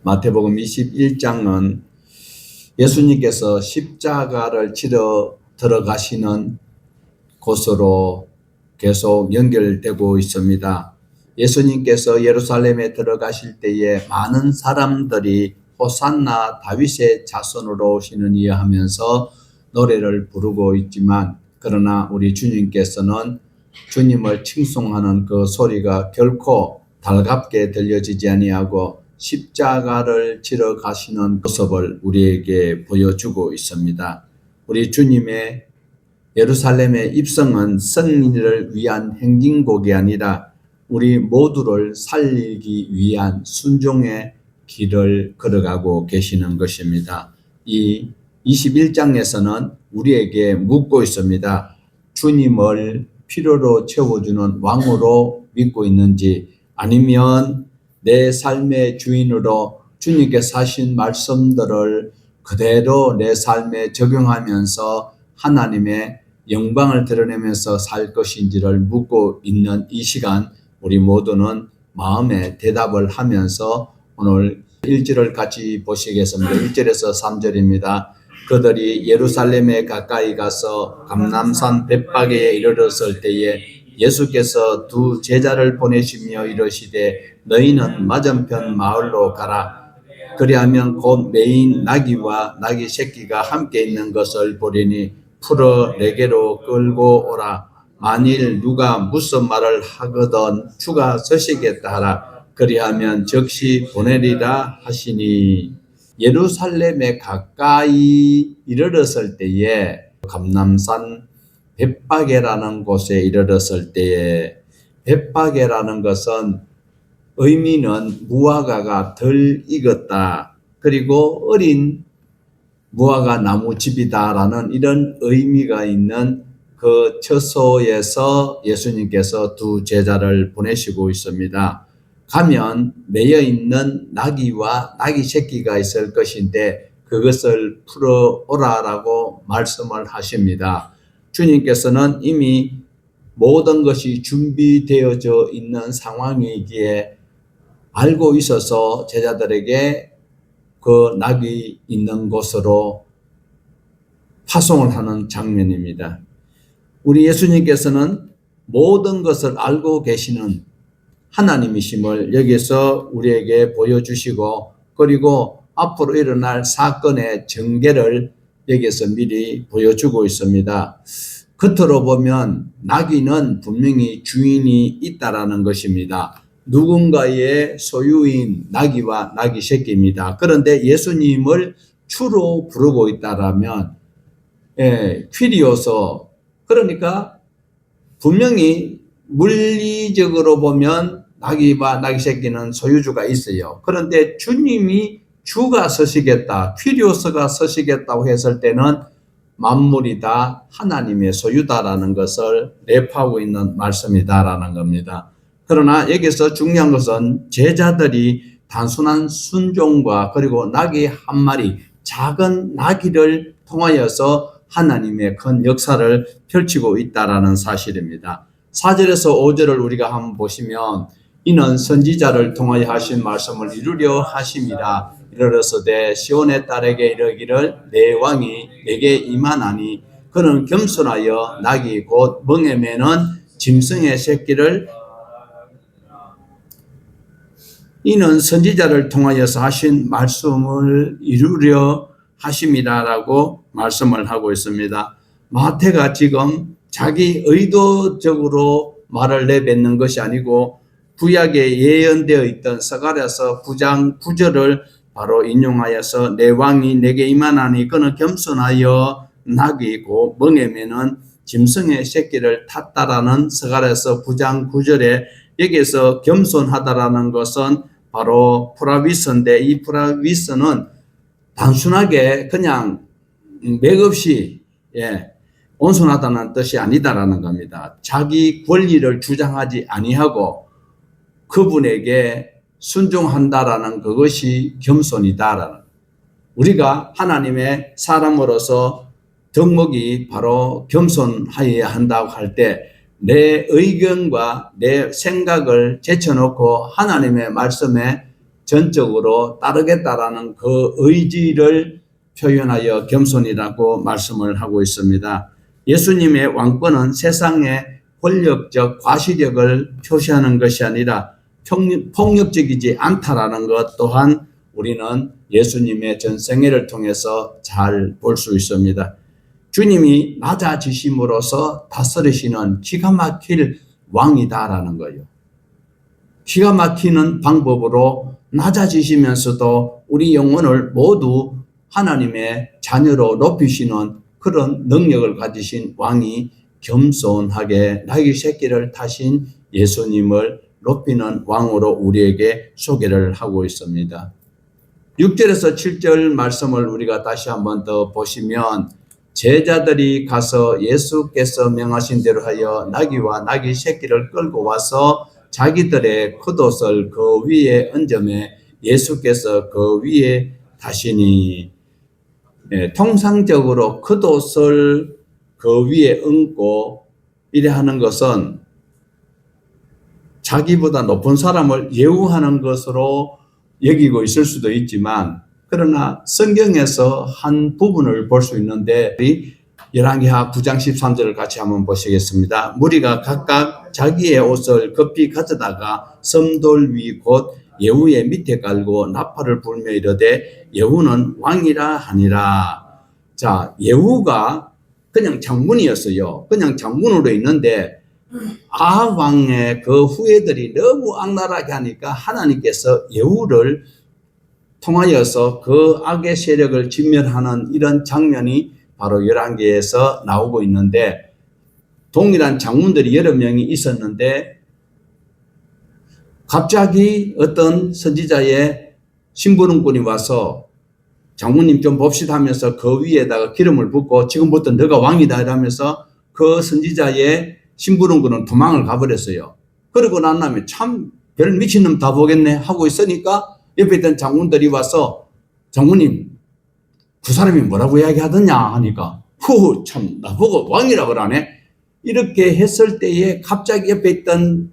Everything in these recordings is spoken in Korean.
마태복음 21장은 예수님께서 십자가를 치러 들어가시는 곳으로 계속 연결되고 있습니다. 예수님께서 예루살렘에 들어가실 때에 많은 사람들이 호산나 다윗의 자손으로 오시느니 하면서 노래를 부르고 있지만, 그러나 우리 주님께서는 주님을 칭송하는 그 소리가 결코 달갑게 들려지지 아니하고 십자가를 지러 가시는 모습을 우리에게 보여주고 있습니다. 우리 주님의 예루살렘의 입성은 승리를 위한 행진곡이 아니라 우리 모두를 살리기 위한 순종의 길을 걸어가고 계시는 것입니다. 이 21장에서는 우리에게 묻고 있습니다. 주님을 필요로 채워주는 왕으로 믿고 있는지, 아니면 내 삶의 주인으로 주님께서 하신 말씀들을 그대로 내 삶에 적용하면서 하나님의 영광을 드러내면서 살 것인지를 묻고 있는 이 시간, 우리 모두는 마음의 대답을 하면서 오늘 1절을 같이 보시겠습니다. 1절에서 3절입니다. 그들이 예루살렘에 가까이 가서 감람산 벳바게에 이르렀을 때에 예수께서 두 제자를 보내시며 이르시되 너희는 맞은편 마을로 가라. 그리하면 곧 매인 나귀와 나귀 새끼가 함께 있는 것을 보리니 풀어 내게로 끌고 오라. 만일 누가 무슨 말을 하거든 주가 서시겠다 하라. 그리하면 즉시 보내리라 하시니, 예루살렘에 가까이 이르렀을 때에 감람산 벳바게라는 곳에 이르렀을 때에, 벳바게라는 것은 의미는 무화과가 덜 익었다, 그리고 어린 무화과 나무집이다라는 이런 의미가 있는 그 처소에서 예수님께서 두 제자를 보내시고 있습니다. 가면 매여 있는 나귀와 나귀 새끼가 있을 것인데 그것을 풀어 오라라고 말씀을 하십니다. 주님께서는 이미 모든 것이 준비되어져 있는 상황이기에 알고 있어서 제자들에게 그 낙이 있는 곳으로 파송을 하는 장면입니다. 우리 예수님께서는 모든 것을 알고 계시는 하나님이심을 여기서 우리에게 보여주시고, 그리고 앞으로 일어날 사건의 전개를 여기서 미리 보여주고 있습니다. 겉으로 보면 나귀는 분명히 주인이 있다라는 것입니다. 누군가의 소유인 나귀와 나귀 새끼입니다. 그런데 예수님을 주로 부르고 있다라면, 퀴리오서, 그러니까 분명히 물리적으로 보면 나귀와 나귀 새끼는 소유주가 있어요. 그런데 주님이 주가 서시겠다, 퀴리오스가 서시겠다고 했을 때는 만물이 다 하나님의 소유다라는 것을 내포하고 있는 말씀이다라는 겁니다. 그러나 여기서 중요한 것은 제자들이 단순한 순종과 그리고 나귀 한 마리, 작은 나귀를 통하여서 하나님의 큰 역사를 펼치고 있다라는 사실입니다. 4절에서 5절을 우리가 한번 보시면, 이는 선지자를 통하여 하신 말씀을 이루려 하심이라. 이르렀으되 시온의 딸에게 이르기를 내 왕이 내게 임하나니 그는 겸손하여 나귀 곧 멍에 매는 짐승의 새끼를, 이는 선지자를 통하여서 하신 말씀을 이루려 하심이라라고 말씀을 하고 있습니다. 마태가 지금 자기 의도적으로 말을 내뱉는 것이 아니고 구약에 예언되어 있던 스가랴서 9장 9절을 바로 인용하여서 내 왕이 내게 임하나니 그는 겸손하여 나귀 곧 멍에 매는 짐승의 새끼를 탔다라는 스가랴서 9장 9절에, 여기에서 겸손하다라는 것은 바로 프라비스인데, 이 프라비스는 단순하게 그냥 맥없이 온순하다는 뜻이 아니다라는 겁니다. 자기 권리를 주장하지 아니하고 그분에게 순종한다라는 그것이 겸손이다라는, 우리가 하나님의 사람으로서 덕목이 바로 겸손하여야 한다고 할 때 내 의견과 내 생각을 제쳐놓고 하나님의 말씀에 전적으로 따르겠다라는 그 의지를 표현하여 겸손이라고 말씀을 하고 있습니다. 예수님의 왕권은 세상의 권력적 과시력을 표시하는 것이 아니라 폭력적이지 않다라는 것 또한 우리는 예수님의 전생애를 통해서 잘 볼 수 있습니다. 주님이 낮아지심으로써 다스리시는 기가 막힐 왕이다라는 거예요. 기가 막히는 방법으로 낮아지시면서도 우리 영혼을 모두 하나님의 자녀로 높이시는 그런 능력을 가지신 왕이 겸손하게 나귀 새끼를 타신 예수님을 높이는 왕으로 우리에게 소개를 하고 있습니다. 6절에서 7절 말씀을 우리가 다시 한번 더 보시면 제자들이 가서 예수께서 명하신 대로 하여 나귀와 나귀 새끼를 끌고 와서 자기들의 겉옷을 그 위에 얹으매 예수께서 그 위에 타시니, 통상적으로 겉옷을 그 위에 얹고 이래 하는 것은 자기보다 높은 사람을 예우하는 것으로 여기고 있을 수도 있지만, 그러나 성경에서 한 부분을 볼 수 있는데 열왕기하 9장 13절을 같이 한번 보시겠습니다. 무리가 각각 자기의 옷을 급히 가져다가 섬돌 위 곧 예후의 밑에 깔고 나팔을 불며 이르되 예후는 왕이라 하니라. 자, 예후가 그냥 장군이었어요. 그냥 장군으로 있는데 아합 왕의 그 후예들이 너무 악랄하게 하니까 하나님께서 예후를 통하여서 그 악의 세력을 진멸하는 이런 장면이 바로 열왕기에서 나오고 있는데, 동일한 장군들이 여러 명이 있었는데 갑자기 어떤 선지자의 심부름꾼이 와서 장군님 좀 봅시다 하면서 그 위에다가 기름을 붓고 지금부터 너가 왕이다 이러면서 그 선지자의 심부름꾼은 도망을 가버렸어요. 그러고 난 다음에 참 별 미친놈 다 보겠네 하고 있으니까 옆에 있던 장군들이 와서 장군님 그 사람이 뭐라고 이야기하더냐 하니까 후 참 나보고 왕이라 그러네. 이렇게 했을 때에 갑자기 옆에 있던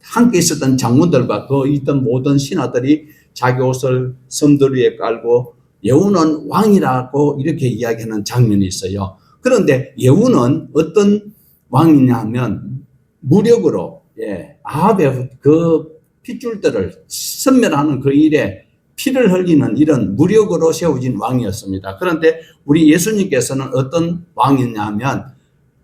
함께 있었던 장군들과 그 있던 모든 신하들이 자기 옷을 섬들 위에 깔고 예후는 왕이라고 이렇게 이야기하는 장면이 있어요. 그런데 예후는 어떤 왕이냐 하면 무력으로 아합의 그 핏줄들을 섬멸하는 그 일에 피를 흘리는 이런 무력으로 세워진 왕이었습니다. 그런데 우리 예수님께서는 어떤 왕이냐 하면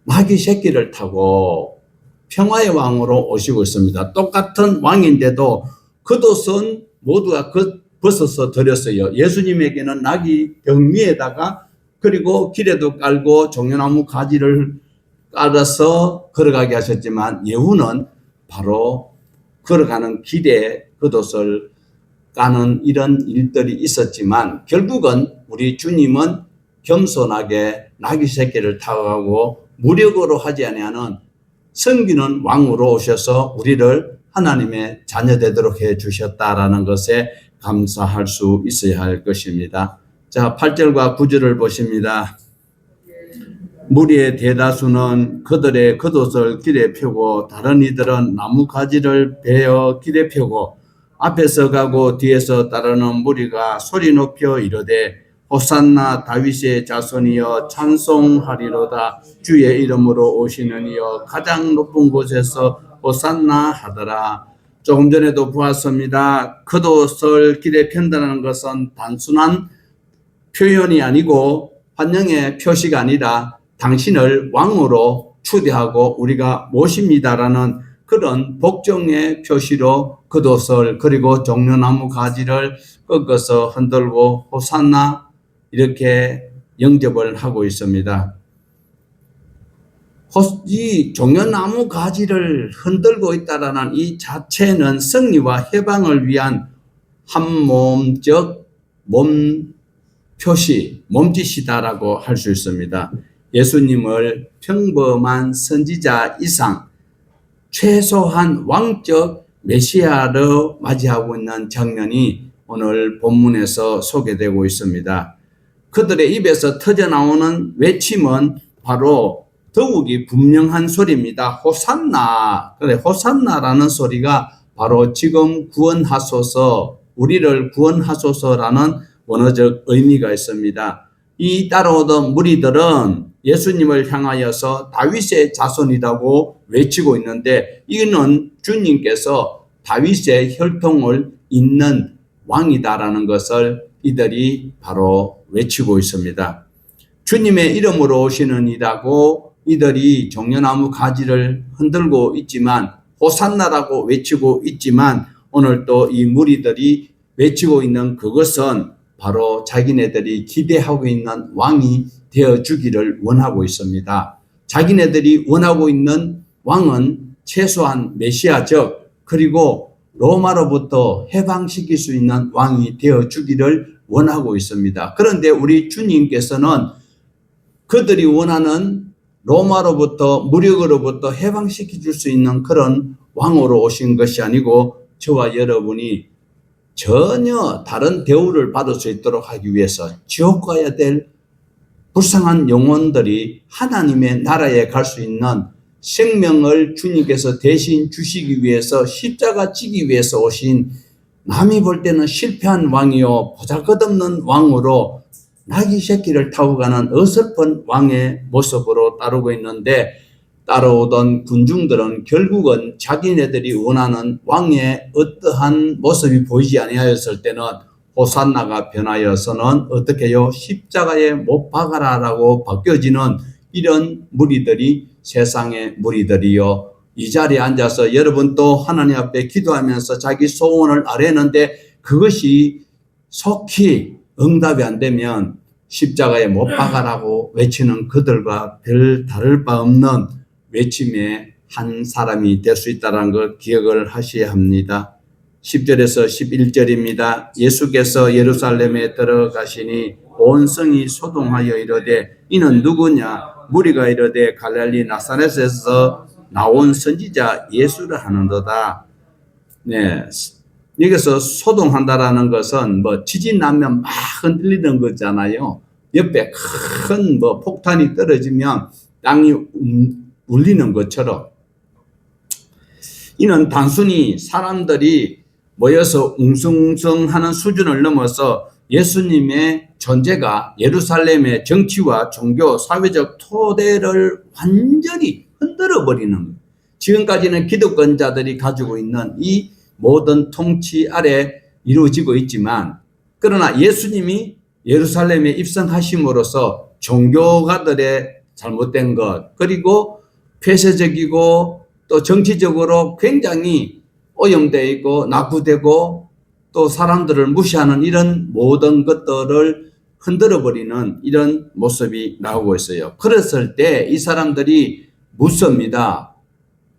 나귀 새끼를 타고 평화의 왕으로 오시고 있습니다. 똑같은 왕인데도 겉옷은 모두가 벗어서 드렸어요. 예수님에게는 나귀 등 위에다가 그리고 길에도 깔고 종려나무 가지를 깔아서 걸어가게 하셨지만 예후는 바로 걸어가는 길에 겉옷을 까는 이런 일들이 있었지만 결국은 우리 주님은 겸손하게 나귀 새끼를 타고 가고 무력으로 하지 아니하는 섬기는 왕으로 오셔서 우리를 하나님의 자녀 되도록 해 주셨다라는 것에 감사할 수 있어야 할 것입니다. 자, 8절과 9절을 보십니다. 무리의 대다수는 그들의 겉옷을 길에 펴고 다른 이들은 나무 가지를 베어 길에 펴고 앞에서 가고 뒤에서 따르는 무리가 소리 높여 이르되 호산나 다윗의 자손이여 찬송하리로다. 주의 이름으로 오시는 이여 가장 높은 곳에서 호산나 하더라. 조금 전에도 보았습니다. 겉옷을 길에 편다는 것은 단순한 표현이 아니고 환영의 표시가 아니라 당신을 왕으로 추대하고 우리가 모십니다라는 그런 복종의 표시로 겉옷을 그리고 종려나무 가지를 꺾어서 흔들고 호산나 이렇게 영접을 하고 있습니다. 이 종려나무 가지를 흔들고 있다라는 이 자체는 승리와 해방을 위한 한몸적 몸 표시, 몸짓이다라고 할 수 있습니다. 예수님을 평범한 선지자 이상 최소한 왕적 메시아로 맞이하고 있는 장면이 오늘 본문에서 소개되고 있습니다. 그들의 입에서 터져나오는 외침은 바로 더욱이 분명한 소리입니다. 호산나. 그래, 호산나라는 소리가 바로 지금 구원하소서 우리를 구원하소서라는 원어적 의미가 있습니다. 이 따라오던 무리들은 예수님을 향하여서 다윗의 자손이라고 외치고 있는데, 이는 주님께서 다윗의 혈통을 잇는 왕이다라는 것을 이들이 바로 외치고 있습니다. 주님의 이름으로 오시는 이라고 이들이 종려나무 가지를 흔들고 있지만, 호산나라고 외치고 있지만, 오늘 또 이 무리들이 외치고 있는 그것은 바로 자기네들이 기대하고 있는 왕이 되어주기를 원하고 있습니다. 자기네들이 원하고 있는 왕은 최소한 메시아적, 그리고 로마로부터 해방시킬 수 있는 왕이 되어주기를 원하고 있습니다. 그런데 우리 주님께서는 그들이 원하는 로마로부터, 무력으로부터 해방시켜 줄 수 있는 그런 왕으로 오신 것이 아니고, 저와 여러분이 전혀 다른 대우를 받을 수 있도록 하기 위해서 지옥 가야 될 불쌍한 영혼들이 하나님의 나라에 갈 수 있는 생명을 주님께서 대신 주시기 위해서 십자가 지기 위해서 오신, 남이 볼 때는 실패한 왕이요 보잘것없는 왕으로 나귀 새끼를 타고 가는 어설픈 왕의 모습으로 따르고 있는데, 따라오던 군중들은 결국은 자기네들이 원하는 왕의 어떠한 모습이 보이지 아니하였을 때는 호산나가 변하여서는 어떻게 해요? 십자가에 못 박아라라고 바뀌어지는 이런 무리들이 세상의 무리들이요. 이 자리에 앉아서 여러분도 하나님 앞에 기도하면서 자기 소원을 아뢰는데 그것이 속히 응답이 안 되면 십자가에 못 박아라고 외치는 그들과 별 다를 바 없는 외침의 한 사람이 될 수 있다는 걸 기억을 하셔야 합니다. 10절에서 11절입니다. 예수께서 예루살렘에 들어가시니 온 성이 소동하여 이르되 이는 누구냐? 무리가 이르되 갈릴리 나사렛에서 나온 선지자 예수를 하는도다. 네, 여기서 소동한다라는 것은 뭐 지진 나면 막 흔들리는 거잖아요. 옆에 큰 뭐 폭탄이 떨어지면 땅이 울리는 것처럼, 이는 단순히 사람들이 모여서 웅성웅성하는 수준을 넘어서 예수님의 존재가 예루살렘의 정치와 종교, 사회적 토대를 완전히 흔들어버리는, 지금까지는 기득권자들이 가지고 있는 이 모든 통치 아래 이루어지고 있지만, 그러나 예수님이 예루살렘에 입성하심으로써 종교가들의 잘못된 것, 그리고 폐쇄적이고 또 정치적으로 굉장히 오염되어 있고 낙후되고 또 사람들을 무시하는 이런 모든 것들을 흔들어버리는 이런 모습이 나오고 있어요. 그랬을 때 이 사람들이 묻습니다.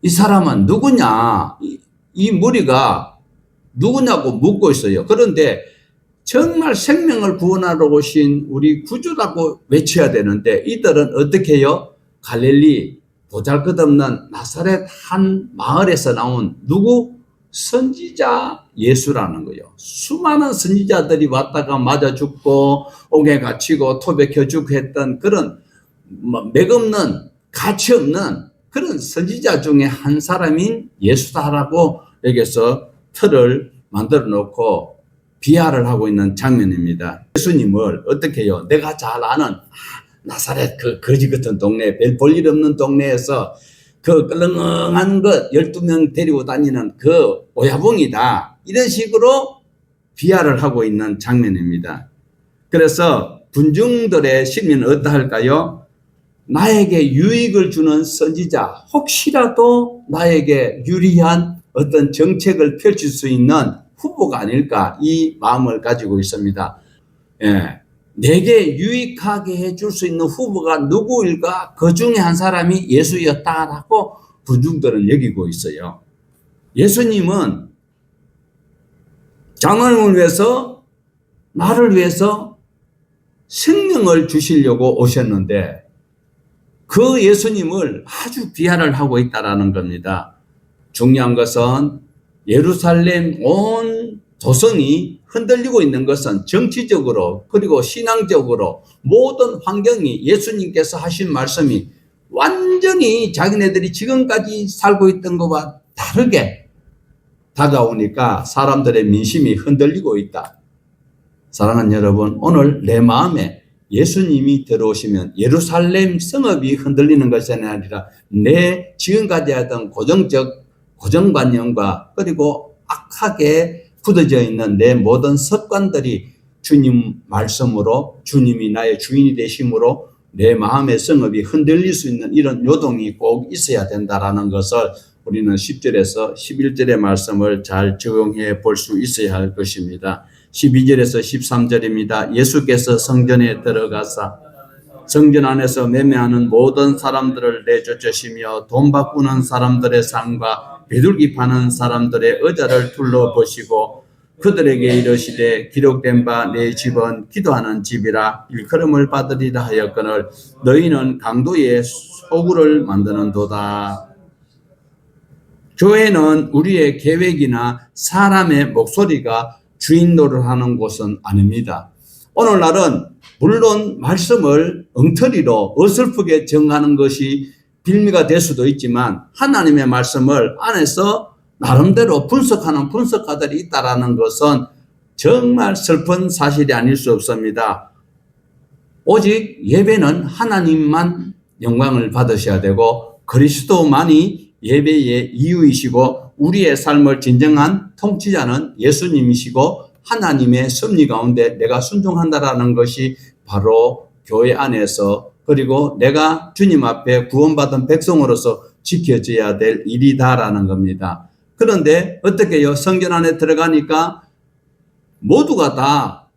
이 사람은 누구냐? 이 무리가 누구냐고 묻고 있어요. 그런데 정말 생명을 구원하러 오신 우리 구주라고 외쳐야 되는데 이들은 어떻게 해요? 갈릴리 보잘것없는 나사렛 한 마을에서 나온 누구? 선지자 예수라는 거예요. 수많은 선지자들이 왔다가 맞아 죽고 옥에 갇히고 토백혀 죽고 했던 그런 맥없는 가치 없는 그런 선지자 중에 한 사람인 예수다라고 여기서 틀을 만들어 놓고 비하를 하고 있는 장면입니다. 예수님을 어떻게 해요? 내가 잘 아는 나사렛 그 거지 같은 동네, 별 볼 일 없는 동네에서 그 껄렁한 것 12명 데리고 다니는 그 오야봉이다. 이런 식으로 비하를 하고 있는 장면입니다. 그래서 군중들의 심리는 어떠할까요? 나에게 유익을 주는 선지자, 혹시라도 나에게 유리한 어떤 정책을 펼칠 수 있는 후보가 아닐까, 이 마음을 가지고 있습니다. 예. 내게 유익하게 해줄 수 있는 후보가 누구일까? 그 중에 한 사람이 예수였다라고 군중들은 여기고 있어요. 예수님은 장로님을 위해서, 나를 위해서 생명을 주시려고 오셨는데 그 예수님을 아주 비하를 하고 있다라는 겁니다. 중요한 것은 예루살렘 온 조성이 흔들리고 있는 것은 정치적으로 그리고 신앙적으로 모든 환경이 예수님께서 하신 말씀이 완전히 자기네들이 지금까지 살고 있던 것과 다가오니까 사람들의 민심이 흔들리고 있다. 사랑하는 여러분, 오늘 내 마음에 예수님이 들어오시면 예루살렘 성읍이 흔들리는 것이 아니라 내 지금까지 하던 고정관념과 그리고 악하게 굳어져 있는 내 모든 습관들이 주님 말씀으로 주님이 나의 주인이 되심으로 내 마음의 성읍이 흔들릴 수 있는 이런 요동이 꼭 있어야 된다라는 것을 우리는 10절에서 11절의 말씀을 잘 적용해 볼 수 있어야 할 것입니다. 12절에서 13절입니다. 예수께서 성전에 들어가사 성전 안에서 매매하는 모든 사람들을 내쫓으시며 돈 바꾸는 사람들의 상과 비둘기 파는 사람들의 의자를 둘러보시고 그들에게 이르시되 기록된 바 내 집은 기도하는 집이라 일컬음을 받으리라 하였거늘 너희는 강도의 소굴을 만드는도다. 교회는 우리의 계획이나 사람의 목소리가 주인 노릇하는 곳은 아닙니다. 오늘날은 물론 말씀을 엉터리로 어설프게 정하는 것이 빌미가 될 수도 있지만 하나님의 말씀을 안에서 나름대로 분석하는 분석가들이 있다라는 것은 정말 슬픈 사실이 아닐 수 없습니다. 오직 예배는 하나님만 영광을 받으셔야 되고 그리스도만이 예배의 이유이시고 우리의 삶을 진정한 통치자는 예수님이시고 하나님의 섭리 가운데 내가 순종한다라는 것이 바로 교회 안에서 그리고 내가 주님 앞에 구원받은 백성으로서 지켜져야 될 일이다라는 겁니다. 그런데 어떻게요? 성전 안에 들어가니까 모두가 다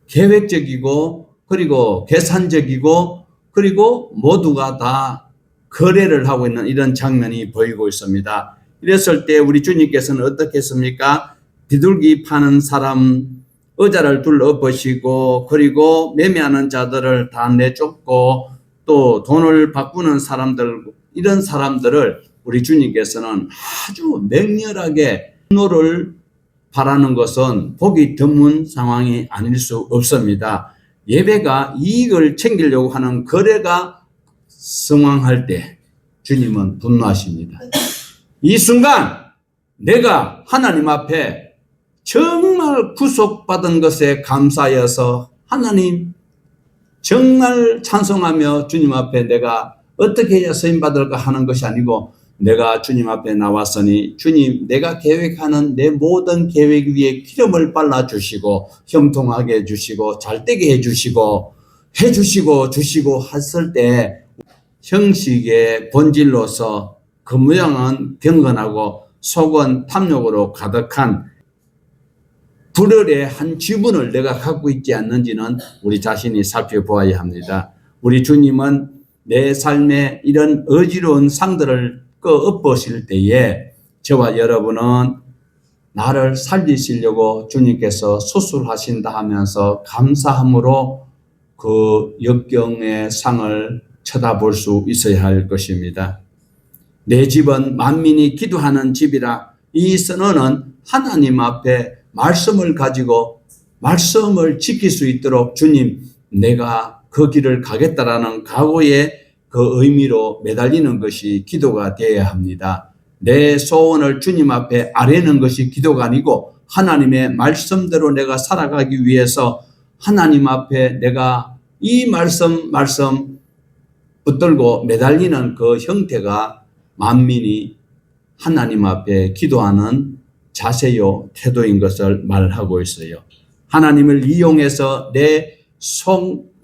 계획적이고 그리고 계산적이고 그리고 모두가 다 거래를 하고 있는 이런 장면이 보이고 있습니다. 이랬을 때 우리 주님께서는 어떻게 했습니까? 비둘기 파는 사람 의자를 둘러보시고 그리고 매매하는 자들을 다 내쫓고 또 돈을 바꾸는 사람들 이런 사람들을 우리 주님께서는 아주 맹렬하게 분노를 바라는 것은 보기 드문 상황이 아닐 수 없습니다. 예배가 이익을 챙기려고 하는 거래가 성황할 때 주님은 분노하십니다. 이 순간 내가 하나님 앞에 정말 구속받은 것에 감사하여서 하나님 정말 찬송하며 주님 앞에 내가 어떻게 해야 쓰임받을까 하는 것이 아니고 내가 주님 앞에 나왔으니 주님 내가 계획하는 내 모든 계획 위에 기름을 발라주시고 형통하게 해주시고 잘되게 해주시고 주시고 했을 때 형식의 본질로서 그 모양은 경건하고 속은 탐욕으로 가득한 불혈의 한 지분을 내가 갖고 있지 않는지는 우리 자신이 살펴보아야 합니다. 우리 주님은 내 삶에 이런 어지러운 상들을 엎으실 때에 저와 여러분은 나를 살리시려고 주님께서 수술하신다 하면서 감사함으로 그 역경의 상을 쳐다볼 수 있어야 할 것입니다. 내 집은 만민이 기도하는 집이라 이 선언은 하나님 앞에 말씀을 가지고 말씀을 지킬 수 있도록 주님 내가 그 길을 가겠다라는 각오의 그 의미로 매달리는 것이 기도가 되어야 합니다. 내 소원을 주님 앞에 아뢰는 것이 기도가 아니고 하나님의 말씀대로 내가 살아가기 위해서 하나님 앞에 내가 이 말씀 붙들고 매달리는 그 형태가 만민이 하나님 앞에 기도하는 자세요 태도인 것을 말하고 있어요. 하나님을 이용해서 내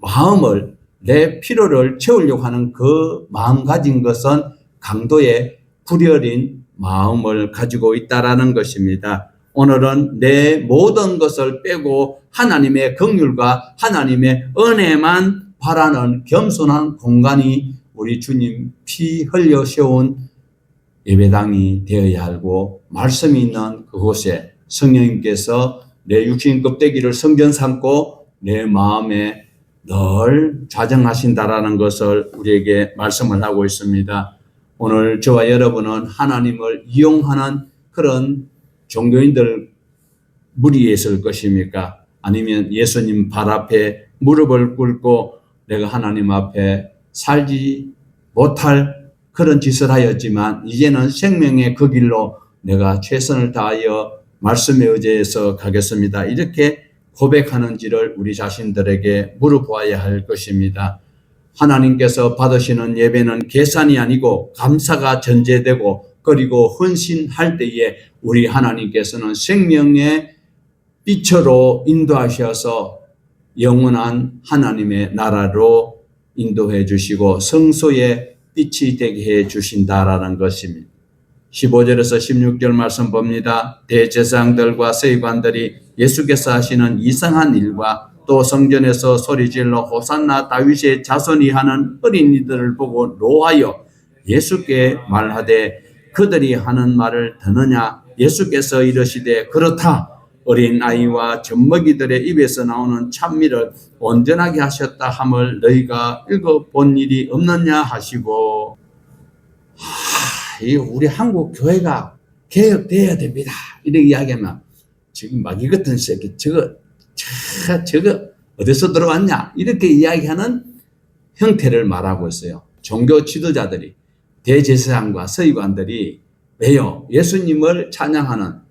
마음을 내 필요를 채우려고 하는 그 마음 가진 것은 강도의 불혈인 마음을 가지고 있다라는 것입니다. 오늘은 내 모든 것을 빼고 하나님의 긍휼과 하나님의 은혜만 바라는 겸손한 공간이 우리 주님 피 흘려 세운 예배당이 되어야 하고 말씀이 있는 그곳에 성령님께서 내 육신 껍데기를 성전 삼고 내 마음에 늘 좌정하신다라는 것을 우리에게 말씀을 하고 있습니다. 오늘 저와 여러분은 하나님을 이용하는 그런 종교인들 무리에 있을 것입니까? 아니면 예수님 발 앞에 무릎을 꿇고 내가 하나님 앞에 살지 못할 그런 짓을 하였지만 이제는 생명의 그 길로 내가 최선을 다하여 말씀에 의지해서 가겠습니다. 이렇게 고백하는지를 우리 자신들에게 물어보아야 할 것입니다. 하나님께서 받으시는 예배는 계산이 아니고 감사가 전제되고, 그리고 헌신할 때에 우리 하나님께서는 생명의 빛으로 인도하셔서 영원한 하나님의 나라로 인도해 주시고 성소의 빛이 되게 해 주신다라는 것입니다. 15절에서 16절 말씀 봅니다. 대제사장들과 서기관들이 예수께서 하시는 이상한 일과 또 성전에서 소리질러 호산나 다윗의 자손이 하는 어린이들을 보고 노하여 예수께 말하되 그들이 하는 말을 듣느냐? 예수께서 이르시되 그렇다. 어린아이와 젖먹이들의 입에서 나오는 찬미를 온전하게 하셨다 함을 너희가 읽어본 일이 없느냐 하시고, 우리 한국 교회가 개혁돼야 됩니다. 이렇게 이야기하면 지금 마귀 같은 새끼 저거 어디서 들어왔냐 이렇게 이야기하는 형태를 말하고 있어요. 종교 지도자들이, 대제사장과 서기관들이 왜요? 예수님을 찬양하는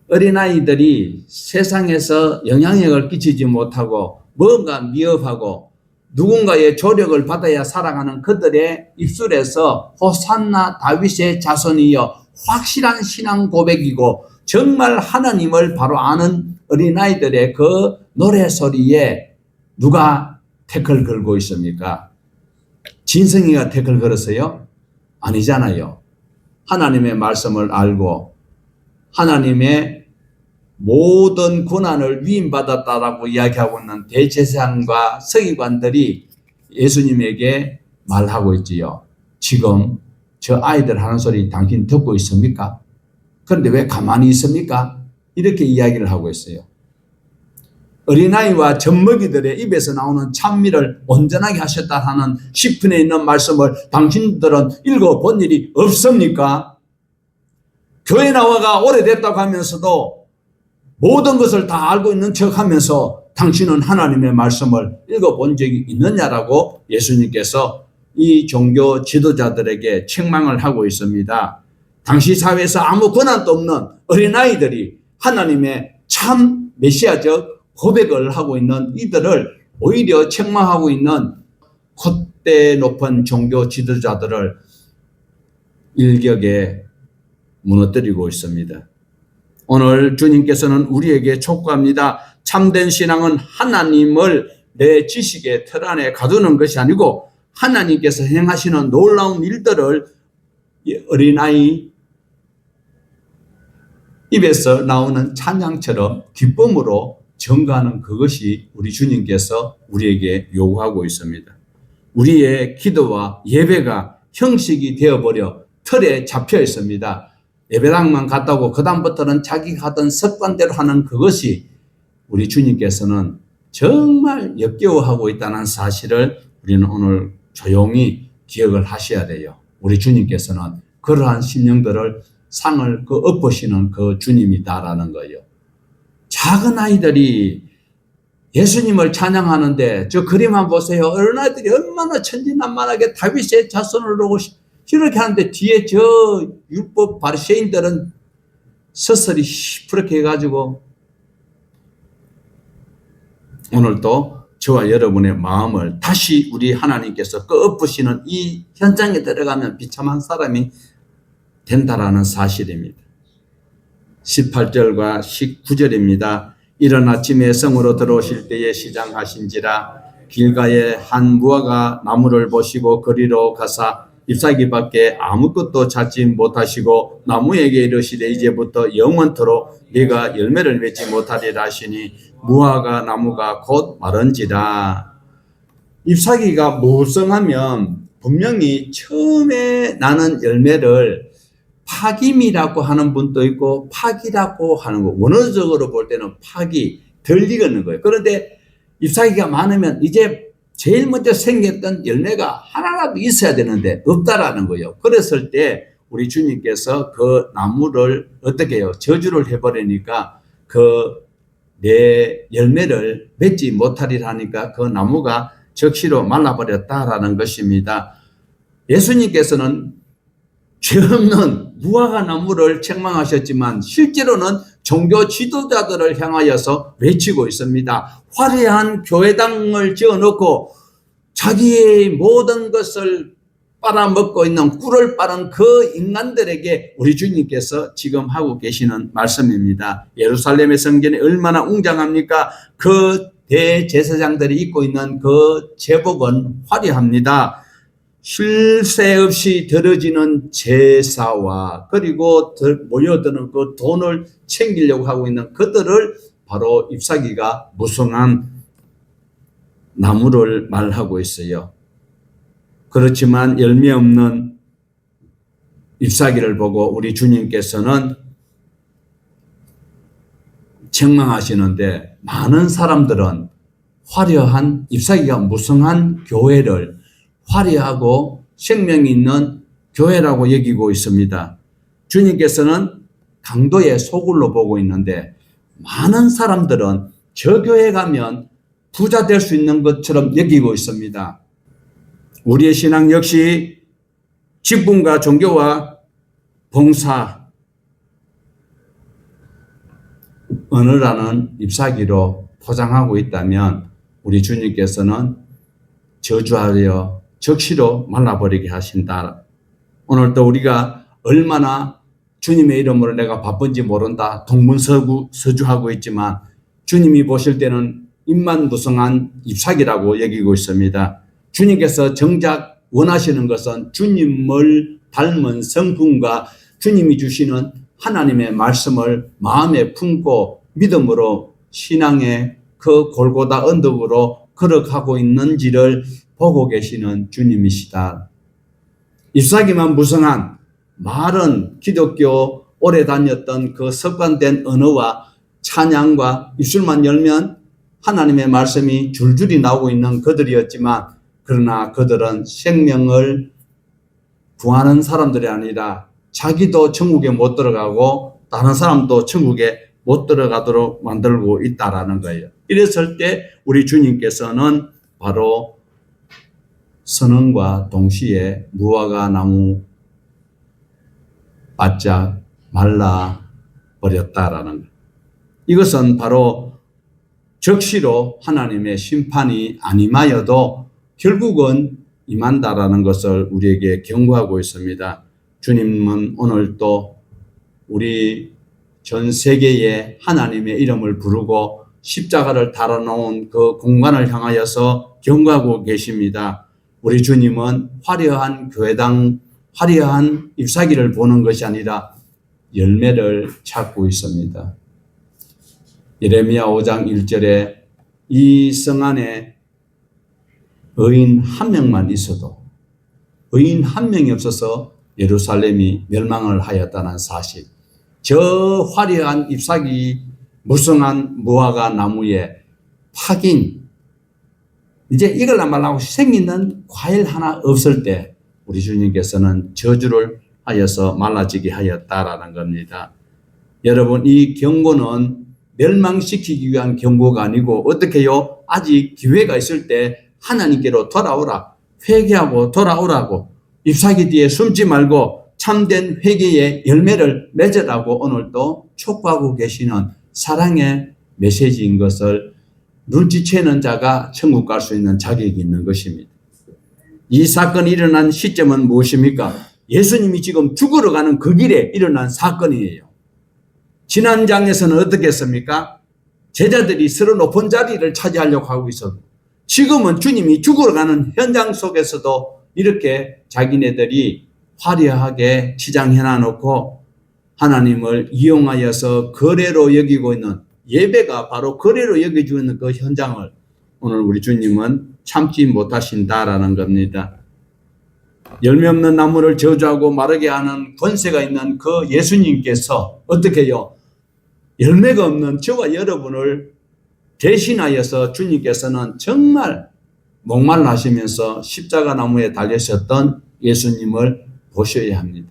어린아이들이 세상에서 영향력을 끼치지 못하고 뭔가 미흡하고 누군가의 조력을 받아야 살아가는 그들의 입술에서 호산나 다윗의 자손이여 확실한 신앙 고백이고 정말 하나님을 바로 아는 어린아이들의 그 노래소리에 누가 태클 걸고 있습니까? 진성이가 태클 걸었어요? 아니잖아요. 하나님의 말씀을 알고 하나님의 모든 고난을 위임받았다라고 이야기하고 있는 대제사장과 서기관들이 예수님에게 말하고 있지요. 지금 저 아이들 하는 소리 당신 듣고 있습니까? 그런데 왜 가만히 있습니까? 이렇게 이야기를 하고 있어요. 어린아이와 젖먹이들의 입에서 나오는 찬미를 온전하게 하셨다 하는 시편에 있는 말씀을 당신들은 읽어본 일이 없습니까? 교회 나와가 오래됐다고 하면서도 모든 것을 다 알고 있는 척 하면서 당신은 하나님의 말씀을 읽어본 적이 있느냐라고 예수님께서 이 종교 지도자들에게 책망을 하고 있습니다. 당시 사회에서 아무 권한도 없는 어린아이들이 하나님의 참 메시아적 고백을 하고 있는 이들을 오히려 책망하고 있는 콧대 높은 종교 지도자들을 일격에 무너뜨리고 있습니다. 오늘 주님께서는 우리에게 촉구합니다. 참된 신앙은 하나님을 내 지식의 틀 안에 가두는 것이 아니고 하나님께서 행하시는 놀라운 일들을 어린아이 입에서 나오는 찬양처럼 기쁨으로 전가하는 그것이 우리 주님께서 우리에게 요구하고 있습니다. 우리의 기도와 예배가 형식이 되어버려 틀에 잡혀 있습니다. 예배당만 갔다고 그 다음부터는 자기가 하던 습관대로 하는 그것이 우리 주님께서는 정말 역겨워하고 있다는 사실을 우리는 오늘 조용히 기억을 하셔야 돼요. 우리 주님께서는 그러한 심령들을 상을 엎으시는 그 주님이다라는 거예요. 작은 아이들이 예수님을 찬양하는데 저 그림만 보세요. 어린아이들이 얼마나 천진난만하게 다윗의 자손을 보고 이렇게 하는데 뒤에 저 율법 바리새인들은 서서히 시퍼렇게 해가지고 오늘도 저와 여러분의 마음을 다시 우리 하나님께서 엎으시는 이 현장에 들어가면 비참한 사람이 된다라는 사실입니다. 18절과 19절입니다. 이른 아침에 성으로 들어오실 때에 시장하신지라 길가에 한 무화과 나무를 보시고 그리로 가사 잎사귀밖에 아무것도 찾지 못하시고 나무에게 이르시되 이제부터 영원토록 네가 열매를 맺지 못하리라 하시니 무화과 나무가 곧 마른지라. 잎사귀가 무성하면 분명히 처음에 나는 열매를 파김이라고 하는 분도 있고 파기라고 하는 거, 원어적으로 볼 때는 파기, 덜 익었는 거예요. 그런데 잎사귀가 많으면 이제 제일 먼저 생겼던 열매가 하나라도 있어야 되는데 없다라는 거예요. 그랬을 때 우리 주님께서 그 나무를 어떻게 해요? 저주를 해버리니까 내 열매를 맺지 못하리라 하니까 그 나무가 적시로 말라버렸다라는 것입니다. 예수님께서는 죄 없는 무화과 나무를 책망하셨지만 실제로는 종교 지도자들을 향하여서 외치고 있습니다. 화려한 교회당을 지어놓고 자기의 모든 것을 빨아먹고 있는 꿀을 빨은 그 인간들에게 우리 주님께서 지금 하고 계시는 말씀입니다. 예루살렘의 성전이 얼마나 웅장합니까? 그 대제사장들이 입고 있는 그 제복은 화려합니다. 쉴 새 없이 들어지는 제사와 그리고 모여드는 그 돈을 챙기려고 하고 있는 그들을 바로 잎사귀가 무성한 나무를 말하고 있어요. 그렇지만 열매 없는 잎사귀를 보고 우리 주님께서는 책망하시는데, 많은 사람들은 화려한 잎사귀가 무성한 교회를 화려하고 생명이 있는 교회라고 여기고 있습니다. 주님께서는 강도의 소굴로 보고 있는데, 많은 사람들은 저 교회 가면 부자 될 수 있는 것처럼 여기고 있습니다. 우리의 신앙 역시 직분과 종교와 봉사, 언어라는 잎사귀로 포장하고 있다면 우리 주님께서는 저주하여 적시로 말라버리게 하신다. 오늘도 우리가 얼마나 주님의 이름으로 내가 바쁜지 모른다 동문서주하고 있지만, 주님이 보실 때는 입만 무성한 잎사귀라고 여기고 있습니다. 주님께서 정작 원하시는 것은 주님을 닮은 성품과 주님이 주시는 하나님의 말씀을 마음에 품고 믿음으로 신앙의 그 골고다 언덕으로 걸어가고 있는지를 보고 계시는 주님이시다. 잎사귀만 무성한, 말은 기독교 오래 다녔던 그 습관된 언어와 찬양과 입술만 열면 하나님의 말씀이 줄줄이 나오고 있는 그들이었지만, 그러나 그들은 생명을 구하는 사람들이 아니라 자기도 천국에 못 들어가고 다른 사람도 천국에 못 들어가도록 만들고 있다라는 거예요. 이랬을 때 우리 주님께서는 바로 선언과 동시에 무화과 나무 바짝 말라 버렸다라는 거예요. 이것은 바로 적시로 하나님의 심판이 안 임하여도 결국은 임한다라는 것을 우리에게 경고하고 있습니다. 주님은 오늘 또 우리 전 세계에 하나님의 이름을 부르고 십자가를 달아놓은 그 공간을 향하여서 경고하고 계십니다. 우리 주님은 화려한 교회당, 화려한 잎사귀를 보는 것이 아니라 열매를 찾고 있습니다. 예레미야 5장 1절에 이 성 안에 의인 한 명만 있어도, 의인 한 명이 없어서 예루살렘이 멸망을 하였다는 사실, 저 화려한 잎사귀 무성한 무화과 나무에 파긴, 이제 이걸라 말라고 생기는 과일 하나 없을 때 우리 주님께서는 저주를 하여서 말라지게 하였다라는 겁니다. 여러분, 이 경고는 멸망시키기 위한 경고가 아니고 어떻게요? 아직 기회가 있을 때 하나님께로 돌아오라, 회개하고 돌아오라고, 잎사귀 뒤에 숨지 말고 참된 회개의 열매를 맺으라고 오늘도 촉구하고 계시는 사랑의 메시지인 것을 눈치채는 자가 천국 갈 수 있는 자격이 있는 것입니다. 이 사건이 일어난 시점은 무엇입니까? 예수님이 지금 죽으러 가는 그 길에 일어난 사건이에요. 지난 장에서는 어떻게 했습니까? 제자들이 서로 높은 자리를 차지하려고 하고 있었고, 지금은 주님이 죽으러 가는 현장 속에서도 이렇게 자기네들이 화려하게 치장해 놓고 하나님을 이용하여서 거래로 여기고 있는, 예배가 바로 거래로 여겨지고 있는 그 현장을 오늘 우리 주님은 참지 못하신다라는 겁니다. 열매 없는 나무를 저주하고 마르게 하는 권세가 있는 그 예수님께서 어떻게 해요? 열매가 없는 저와 여러분을 대신하여서 주님께서는 정말 목말라 하시면서 십자가 나무에 달리셨던 예수님을 보셔야 합니다.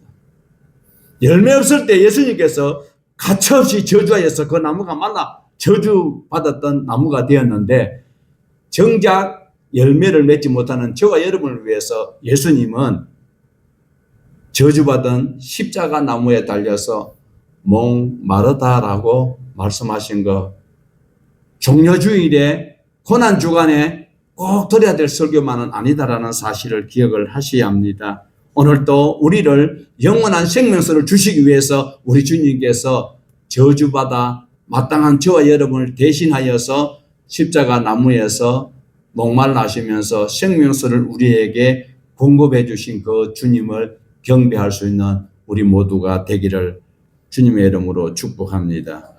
열매 없을 때 예수님께서 가차없이 저주하여서 그 나무가 말라 저주받았던 나무가 되었는데, 정작 열매를 맺지 못하는 저와 여러분을 위해서 예수님은 저주받은 십자가 나무에 달려서 목마르다라고 말씀하신 거, 종려주일에 고난주간에 꼭 드려야 될 설교만은 아니다라는 사실을 기억을 하셔야 합니다. 오늘도 우리를 영원한 생명수를 주시기 위해서 우리 주님께서 저주받아 마땅한 저와 여러분을 대신하여서 십자가 나무에서 목말라하시면서 생명수를 우리에게 공급해 주신 그 주님을 경배할 수 있는 우리 모두가 되기를 주님의 이름으로 축복합니다.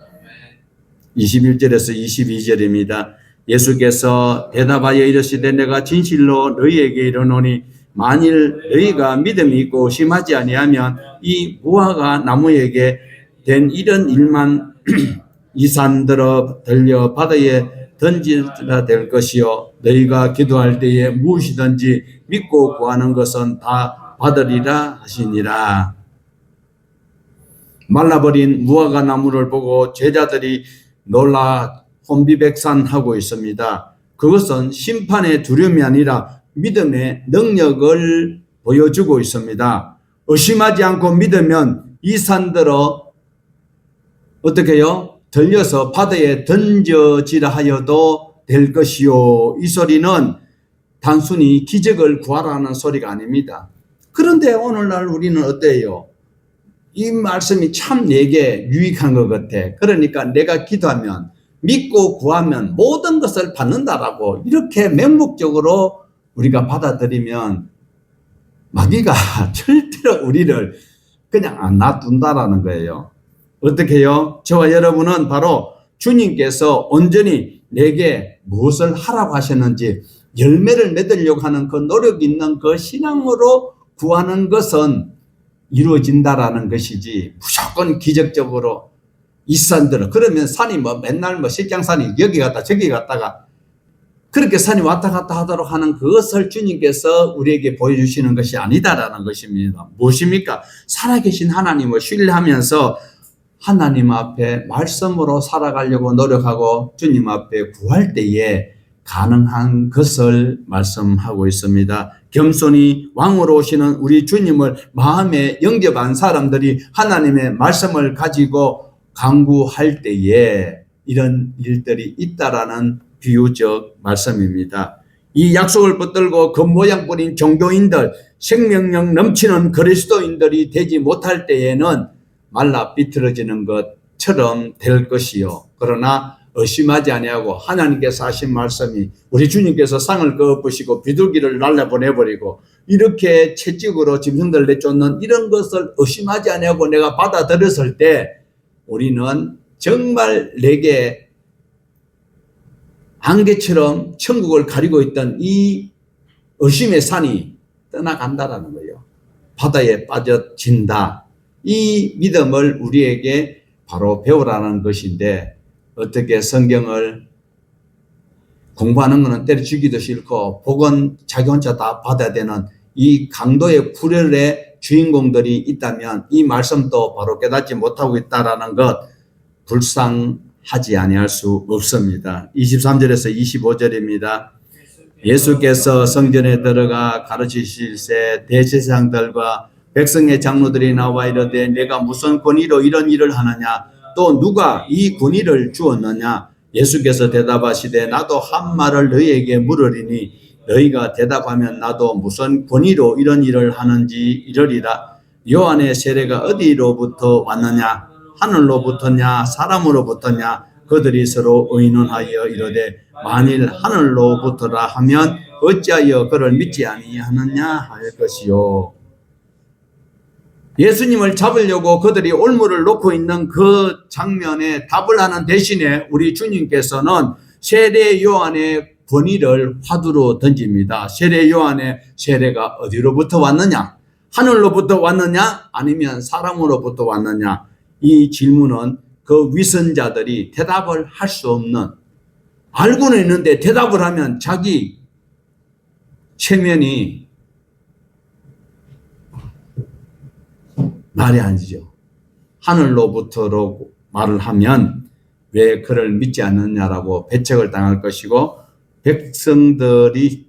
21절에서 22절입니다. 예수께서 대답하여 이르시되 내가 진실로 너희에게 이르노니 만일 너희가 믿음이 있고 심하지 아니하면 이 무화과 나무에게 된 이런 일만 이 산들어 들려 바다에 던지라 될 것이요 너희가 기도할 때에 무엇이든지 믿고 구하는 것은 다 받으리라 하시니라. 말라버린 무화과 나무를 보고 제자들이 놀라 혼비백산하고 있습니다. 그것은 심판의 두려움이 아니라 믿음의 능력을 보여주고 있습니다. 의심하지 않고 믿으면 이 산들어 어떻게 해요? 들려서 바다에 던져지라 하여도 될 것이요. 이 소리는 단순히 기적을 구하라는 소리가 아닙니다. 그런데 오늘날 우리는 어때요? 이 말씀이 참 내게 유익한 것 같아. 그러니까 내가 기도하면 믿고 구하면 모든 것을 받는다라고 이렇게 맹목적으로 우리가 받아들이면 마귀가 절대로 우리를 그냥 안 놔둔다라는 거예요. 어떻게 해요? 저와 여러분은 바로 주님께서 온전히 내게 무엇을 하라고 하셨는지 열매를 맺으려고 하는 그 노력 있는 그 신앙으로 구하는 것은 이루어진다라는 것이지 무조건 기적적으로 이 산들은 그러면 산이 뭐 맨날 뭐 식장산이 여기 갔다 저기 갔다가 그렇게 산이 왔다 갔다 하도록 하는 그것을 주님께서 우리에게 보여주시는 것이 아니다라는 것입니다. 무엇입니까? 살아계신 하나님을 신뢰하면서 하나님 앞에 말씀으로 살아가려고 노력하고 주님 앞에 구할 때에 가능한 것을 말씀하고 있습니다. 겸손히 왕으로 오시는 우리 주님을 마음에 영접한 사람들이 하나님의 말씀을 가지고 강구할 때에 이런 일들이 있다라는 비유적 말씀입니다. 이 약속을 붙들고 겉모양 뿌린 종교인들, 생명력 넘치는 그리스도인들이 되지 못할 때에는 말라 비틀어지는 것처럼 될 것이요. 그러나 의심하지 아니하고 하나님께서 하신 말씀이 우리 주님께서 상을 그어보시고 비둘기를 날려보내버리고 이렇게 채찍으로 짐승들 내쫓는 이런 것을 의심하지 아니하고 내가 받아들였을 때 우리는 정말 내게 안개처럼 천국을 가리고 있던 이 의심의 산이 떠나간다라는 거예요. 바다에 빠져진다. 이 믿음을 우리에게 바로 배우라는 것인데 어떻게 성경을 공부하는 것은 때려주기도 싫고 복은 자기 혼자 다 받아야 되는 이 강도의 불혈의 주인공들이 있다면 이 말씀도 바로 깨닫지 못하고 있다는 것 불쌍하지 아니할 수 없습니다. 23절에서 25절입니다. 예수께서 성전에 들어가 가르치실새 대제사장들과 백성의 장로들이 나와 이르되 내가 무슨 권위로 이런 일을 하느냐 또 누가 이 권위를 주었느냐 예수께서 대답하시되 나도 한 말을 너희에게 물으리니 너희가 대답하면 나도 무슨 권위로 이런 일을 하는지 이르리라. 요한의 세례가 어디로부터 왔느냐 하늘로부터냐 사람으로부터냐 그들이 서로 의논하여 이르되 만일 하늘로부터라 하면 어찌하여 그를 믿지 아니하느냐 할 것이요. 예수님을 잡으려고 그들이 올무를 놓고 있는 그 장면에 답을 하는 대신에 우리 주님께서는 세례 요한의 권위를 화두로 던집니다. 세례 요한의 세례가 어디로부터 왔느냐? 하늘로부터 왔느냐? 아니면 사람으로부터 왔느냐? 이 질문은 그 위선자들이 대답을 할 수 없는 알고는 있는데 대답을 하면 자기 체면이 말이 아니죠. 하늘로부터로 말을 하면 왜 그를 믿지 않느냐라고 배척을 당할 것이고 백성들이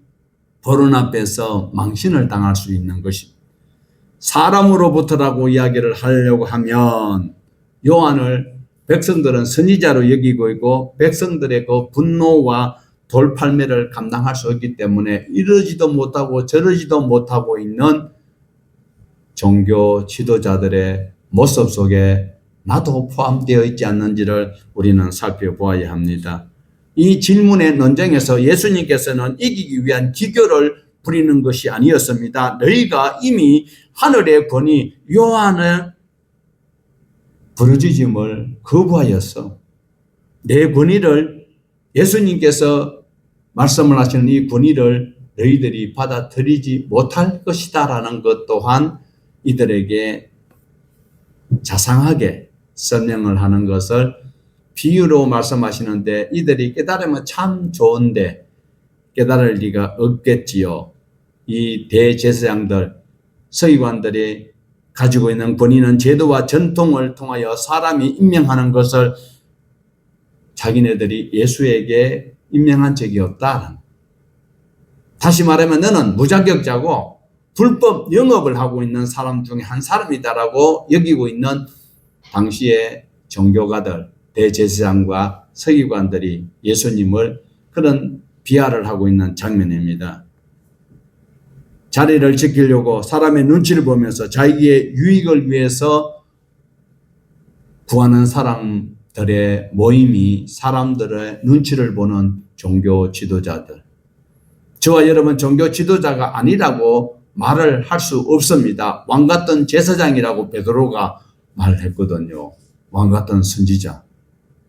보는 앞에서 망신을 당할 수 있는 것입니다. 사람으로부터라고 이야기를 하려고 하면 요한을 백성들은 선지자로 여기고 있고 백성들의 그 분노와 돌팔매를 감당할 수 없기 때문에 이러지도 못하고 저러지도 못하고 있는 종교 지도자들의 모습 속에 나도 포함되어 있지 않는지를 우리는 살펴보아야 합니다. 이 질문의 논쟁에서 예수님께서는 이기기 위한 기교를 부리는 것이 아니었습니다. 너희가 이미 하늘의 권위 요한의 부르짖음을 거부하였어. 내 권위를 예수님께서 말씀을 하시는 이 권위를 너희들이 받아들이지 못할 것이다 라는 것 또한 이들에게 자상하게 설명을 하는 것을 비유로 말씀하시는데 이들이 깨달으면 참 좋은데 깨달을 리가 없겠지요. 이 대제사장들, 서기관들이 가지고 있는 권위는 제도와 전통을 통하여 사람이 임명하는 것을 자기네들이 예수에게 임명한 적이 없다. 다시 말하면 너는 무자격자고 불법 영업을 하고 있는 사람 중에 한 사람이다라고 여기고 있는 당시의 종교가들, 대제사장과 서기관들이 예수님을 그런 비하를 하고 있는 장면입니다. 자리를 지키려고 사람의 눈치를 보면서 자기의 유익을 위해서 구하는 사람들의 모임이 사람들의 눈치를 보는 종교 지도자들. 저와 여러분 종교 지도자가 아니라고 말을 할 수 없습니다. 왕 같은 제사장이라고 베드로가 말했거든요. 왕 같은 선지자,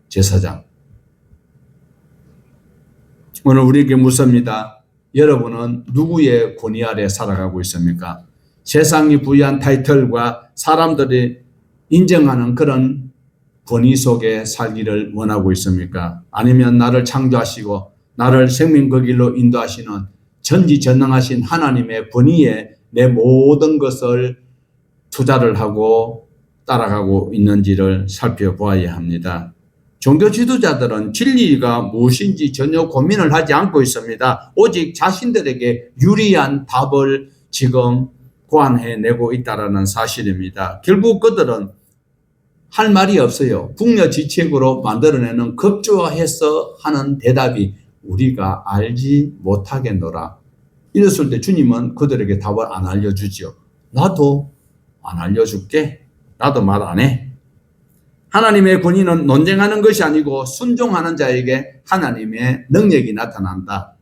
제사장. 오늘 우리에게 묻습니다. 여러분은 누구의 권위 아래 살아가고 있습니까? 세상이 부여한 타이틀과 사람들이 인정하는 그런 권위 속에 살기를 원하고 있습니까? 아니면 나를 창조하시고 나를 생명 그 길로 인도하시는 전지전능하신 하나님의 권위에 내 모든 것을 투자를 하고 따라가고 있는지를 살펴보아야 합니다. 종교 지도자들은 진리가 무엇인지 전혀 고민을 하지 않고 있습니다. 오직 자신들에게 유리한 답을 지금 고안해내고 있다는 사실입니다. 결국 그들은 할 말이 없어요. 궁여지책으로 만들어내는 급조해서 하는 대답이 우리가 알지 못하겠노라. 이랬을 때 주님은 그들에게 답을 안 알려주죠. 나도 안 알려줄게. 나도 말 안 해. 하나님의 권위는 논쟁하는 것이 아니고 순종하는 자에게 하나님의 능력이 나타난다.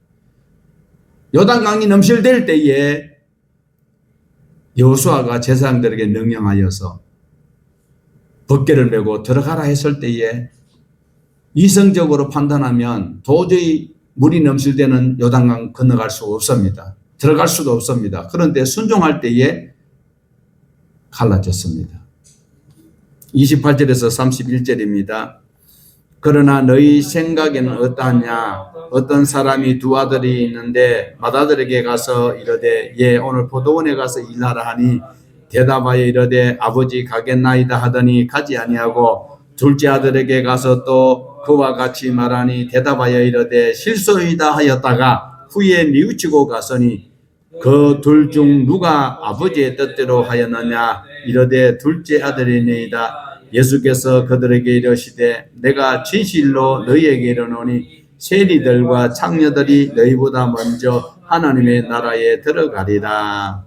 요단강이 넘실될 때에 여호수아가 제사장들에게 명령하여서 법궤를 메고 들어가라 했을 때에 이성적으로 판단하면 도저히 물이 넘실대는 요단강 건너갈 수 없습니다. 들어갈 수도 없습니다. 그런데 순종할 때에 갈라졌습니다. 28절에서 31절입니다. 그러나 너희 생각에는 어떠하냐? 어떤 사람이 두 아들이 있는데 맏아들에게 가서 이르되 예 오늘 포도원에 가서 일하라 하니 대답하여 이르되 아버지 가겠나이다 하더니 가지 아니하고 둘째 아들에게 가서 또 그와 같이 말하니 대답하여 이르되 실소이다 하였다가 후에 뉘우치고 갔으니 그 둘 중 누가 아버지의 뜻대로 하였느냐? 이르되 둘째 아들이니이다. 예수께서 그들에게 이르시되 내가 진실로 너희에게 이르노니 세리들과 창녀들이 너희보다 먼저 하나님의 나라에 들어가리라.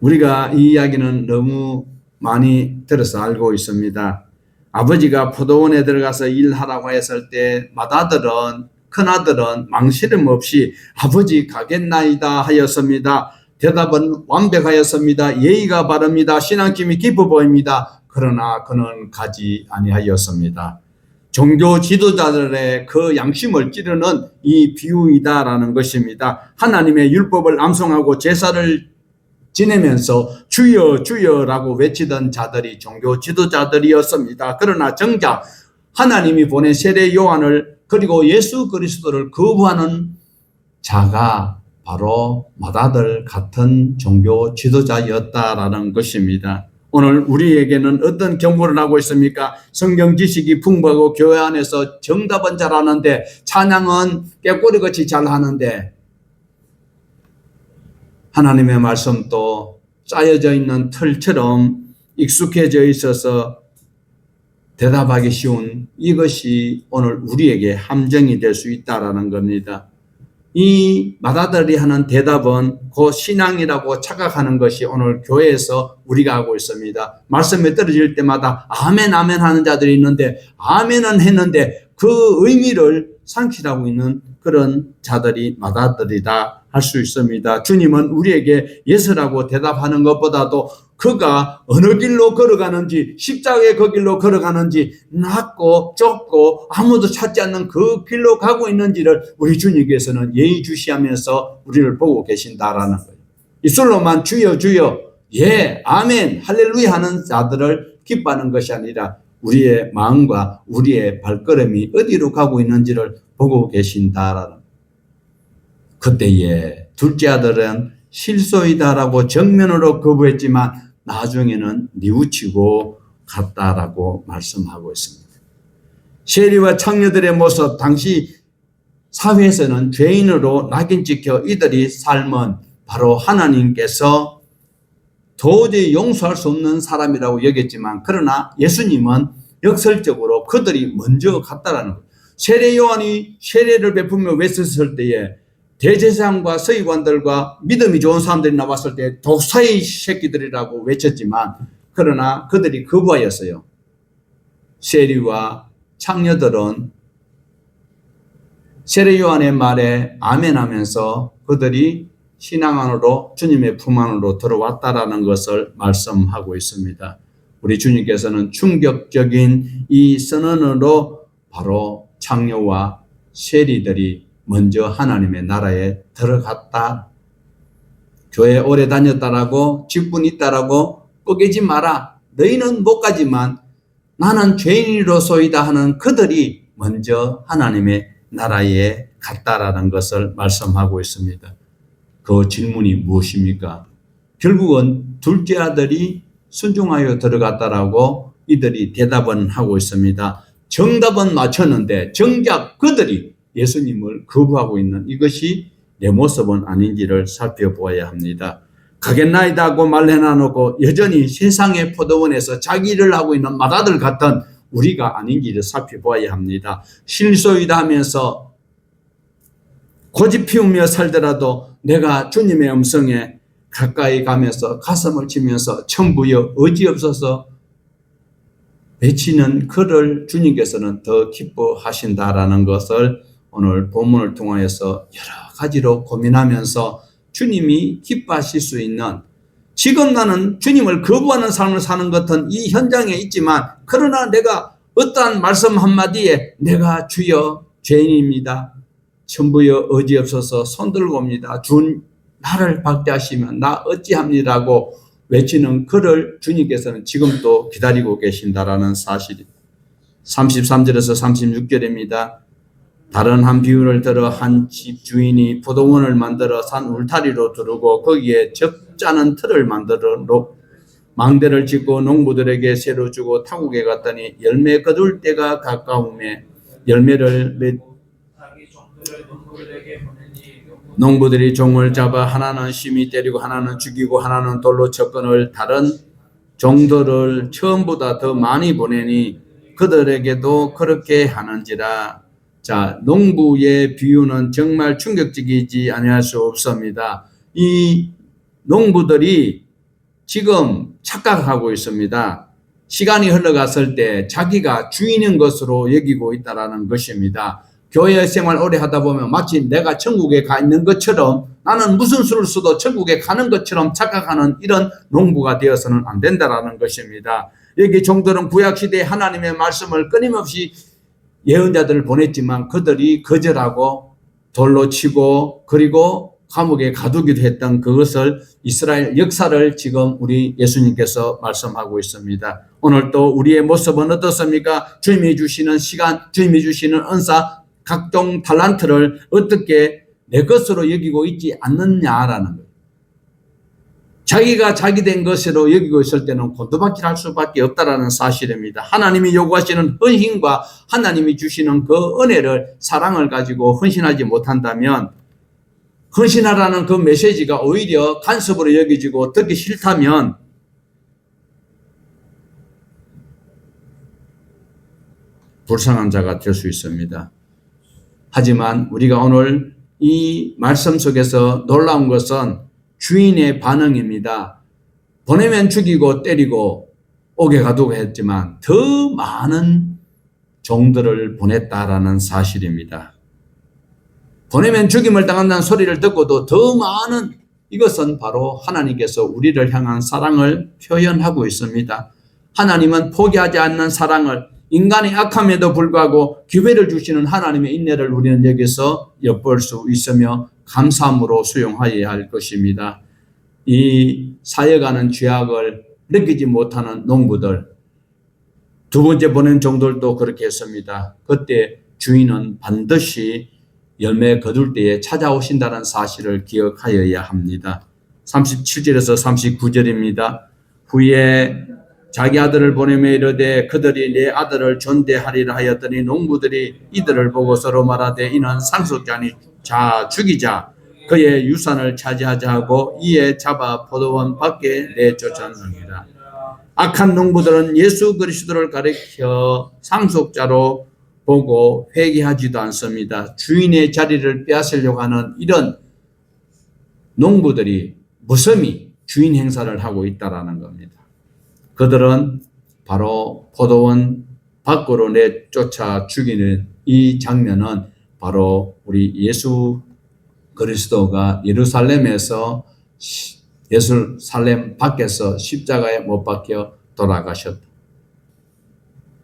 우리가 이 이야기는 너무 많이 들어서 알고 있습니다. 아버지가 포도원에 들어가서 일하라고 했을 때 맏아들은 큰아들은 망설임 없이 아버지 가겠나이다 하였습니다. 대답은 완벽하였습니다. 예의가 바릅니다. 신앙심이 깊어 보입니다. 그러나 그는 가지 아니하였습니다. 종교 지도자들의 그 양심을 찌르는 이 비유이다라는 것입니다. 하나님의 율법을 암송하고 제사를 지내면서 주여 주여라고 외치던 자들이 종교 지도자들이었습니다. 그러나 정작 하나님이 보낸 세례 요한을 그리고 예수 그리스도를 거부하는 자가 바로 맏아들 같은 종교 지도자였다라는 것입니다. 오늘 우리에게는 어떤 경고를 하고 있습니까? 성경 지식이 풍부하고 교회 안에서 정답은 잘하는데 찬양은 깨꼬리같이 잘하는데 하나님의 말씀도 짜여져 있는 틀처럼 익숙해져 있어서 대답하기 쉬운 이것이 오늘 우리에게 함정이 될 수 있다라는 겁니다. 이 맏아들이 하는 대답은 그 신앙이라고 착각하는 것이 오늘 교회에서 우리가 하고 있습니다. 말씀에 떨어질 때마다 아멘 아멘 하는 자들이 있는데 아멘은 했는데 그 의미를 상실하고 있는 그런 자들이 맏아들이다 할 수 있습니다. 주님은 우리에게 예수라고 대답하는 것보다도 그가 어느 길로 걸어가는지, 십자가의 그 길로 걸어가는지, 낮고 좁고 아무도 찾지 않는 그 길로 가고 있는지를 우리 주님께서는 예의주시하면서 우리를 보고 계신다라는 거예요. 입술로만 주여 주여 예 아멘 할렐루야 하는 자들을 기뻐하는 것이 아니라 우리의 마음과 우리의 발걸음이 어디로 가고 있는지를 보고 계신다라는 거예요. 그때에 둘째 아들은 실소이다라고 정면으로 거부했지만 나중에는 뉘우치고 갔다라고 말씀하고 있습니다. 세리와 창녀들의 모습, 당시 사회에서는 죄인으로 낙인 찍혀 이들이 삶은 바로 하나님께서 도저히 용서할 수 없는 사람이라고 여겼지만 그러나 예수님은 역설적으로 그들이 먼저 갔다라는 거예요. 세례 요한이 세례를 베풀며 외쳤을 때에 대제사장과 서기관들과 믿음이 좋은 사람들이 나왔을 때 독사의 새끼들이라고 외쳤지만 그러나 그들이 거부하였어요. 세리와 창녀들은 세례 요한의 말에 아멘하면서 그들이 신앙 안으로 주님의 품 안으로 들어왔다라는 것을 말씀하고 있습니다. 우리 주님께서는 충격적인 이 선언으로 바로 창녀와 세리들이 먼저 하나님의 나라에 들어갔다. 교회 오래 다녔다라고 직분 있다라고 뻐개지 마라. 너희는 못 가지만 나는 죄인으로소이다 하는 그들이 먼저 하나님의 나라에 갔다라는 것을 말씀하고 있습니다. 그 질문이 무엇입니까? 결국은 둘째 아들이 순종하여 들어갔다라고 이들이 대답은 하고 있습니다. 정답은 맞췄는데 정작 그들이 예수님을 거부하고 있는 이것이 내 모습은 아닌지를 살펴보아야 합니다. 가겠나이다 하고 말해놔놓고 여전히 세상의 포도원에서 자기 일을 하고 있는 맏아들 같은 우리가 아닌지를 살펴보아야 합니다. 실소이다 하면서 고집 피우며 살더라도 내가 주님의 음성에 가까이 가면서 가슴을 치면서 천부여 어지없어서 외치는 그를 주님께서는 더 기뻐하신다라는 것을 오늘 본문을 통하여서 여러 가지로 고민하면서 주님이 기뻐하실 수 있는, 지금 나는 주님을 거부하는 삶을 사는 것은 이 현장에 있지만 그러나 내가 어떠한 말씀 한마디에 내가 주여 죄인입니다. 천부여 어지없어서 손들고 옵니다. 주 나를 박대하시면 나 어찌합니다라고 외치는 그를 주님께서는 지금도 기다리고 계신다라는 사실입니다. 33절에서 36절입니다. 다른 한 비유를 들어 한 집 주인이 포도원을 만들어 산 울타리로 두르고 거기에 적잖은 틀을 만들어 망대를 짓고 농부들에게 새로 주고 타국에 갔더니 열매 거둘 때가 가까우매 열매를 농부들이 종을 잡아 하나는 심히 때리고 하나는 죽이고 하나는 돌로 쳤거늘 다른 종들을 처음보다 더 많이 보내니 그들에게도 그렇게 하는지라. 자, 농부의 비유는 정말 충격적이지 아니할 수 없습니다. 이 농부들이 지금 착각하고 있습니다. 시간이 흘러갔을 때 자기가 주인인 것으로 여기고 있다는 것입니다. 교회 생활 오래 하다 보면 마치 내가 천국에 가 있는 것처럼 나는 무슨 수를 써도 천국에 가는 것처럼 착각하는 이런 농부가 되어서는 안 된다는 것입니다. 여기 종들은 구약시대에 하나님의 말씀을 끊임없이 예언자들을 보냈지만 그들이 거절하고 돌로 치고 그리고 감옥에 가두기도 했던 그것을 이스라엘 역사를 지금 우리 예수님께서 말씀하고 있습니다. 오늘 또 우리의 모습은 어떻습니까? 주님이 주시는 시간, 주님이 주시는 은사, 각종 달란트를 어떻게 내 것으로 여기고 있지 않느냐라는 거예요. 자기가 자기 된 것으로 여기고 있을 때는 곤두박질할 수밖에 없다라는 사실입니다. 하나님이 요구하시는 헌신과 하나님이 주시는 그 은혜를 사랑을 가지고 헌신하지 못한다면 헌신하라는 그 메시지가 오히려 간섭으로 여겨지고 듣기 싫다면 불쌍한 자가 될 수 있습니다. 하지만 우리가 오늘 이 말씀 속에서 놀라운 것은 주인의 반응입니다. 보내면 죽이고 때리고 옥에 가두고 했지만 더 많은 종들을 보냈다라는 사실입니다. 보내면 죽임을 당한다는 소리를 듣고도 더 많은, 이것은 바로 하나님께서 우리를 향한 사랑을 표현하고 있습니다. 하나님은 포기하지 않는 사랑을, 인간의 악함에도 불구하고 기회를 주시는 하나님의 인내를 우리는 여기서 엿볼 수 있으며 감사함으로 수용하여야 할 것입니다. 이 사역하는 죄악을 느끼지 못하는 농부들, 두 번째 보낸 종들도 그렇게 했습니다. 그때 주인은 반드시 열매 거둘 때에 찾아오신다는 사실을 기억하여야 합니다. 37절에서 39절입니다. 후에 자기 아들을 보내며 이르되 그들이 내 아들을 존대하리라 하였더니 농부들이 이들을 보고 서로 말하되 이는 상속자니 자 죽이자, 그의 유산을 차지하자 하고 이에 잡아 포도원 밖에 내쫓았느니라. 악한 농부들은 예수 그리스도를 가리켜 상속자로 보고 회개하지도 않습니다. 주인의 자리를 빼앗으려고 하는 이런 농부들이 무섬히 주인 행사를 하고 있다라는 겁니다. 그들은 바로 포도원 밖으로 내쫓아 죽이는 이 장면은 바로 우리 예수 그리스도가 예루살렘에서 예루살렘 밖에서 십자가에 못 박혀 돌아가셨다.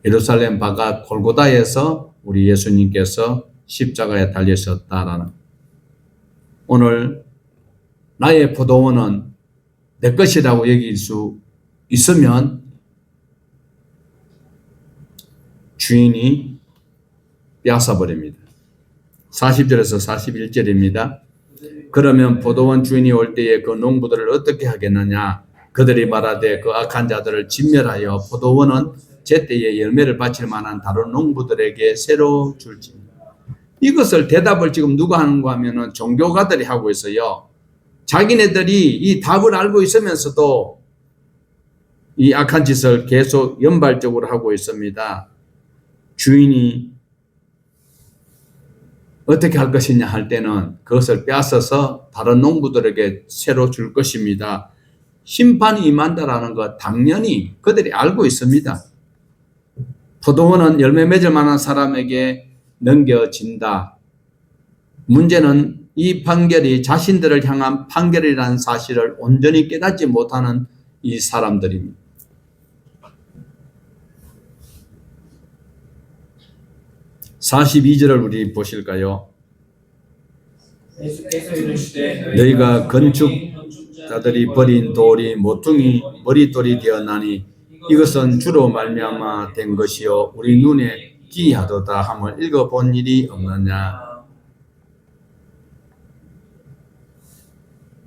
예루살렘 바깥 골고다에서 우리 예수님께서 십자가에 달리셨다라는. 오늘 나의 포도원은 내 것이라고 여길 수 있으면 주인이 빼앗아버립니다. 40절에서 41절입니다. 그러면 포도원 주인이 올 때에 그 농부들을 어떻게 하겠느냐? 그들이 말하되 그 악한 자들을 진멸하여 포도원은 제때에 열매를 바칠 만한 다른 농부들에게 새로 줄지. 이것을 대답을 지금 누가 하는가 하면은 종교가들이 하고 있어요. 자기네들이 이 답을 알고 있으면서도 이 악한 짓을 계속 연발적으로 하고 있습니다. 주인이 어떻게 할 것이냐 할 때는 그것을 빼앗아서 다른 농부들에게 새로 줄 것입니다. 심판이 임한다라는 것 당연히 그들이 알고 있습니다. 포도원은 열매 맺을 만한 사람에게 넘겨진다. 문제는 이 판결이 자신들을 향한 판결이라는 사실을 온전히 깨닫지 못하는 이 사람들입니다. (42절을) 우리 보실까요? 너희가 건축자들이 버린 돌이 모퉁이 머릿돌이 되었나니 이것은 주로 말미암아 된 것이요 우리 눈에 기이하도다 함을 읽어본 일이 없느냐.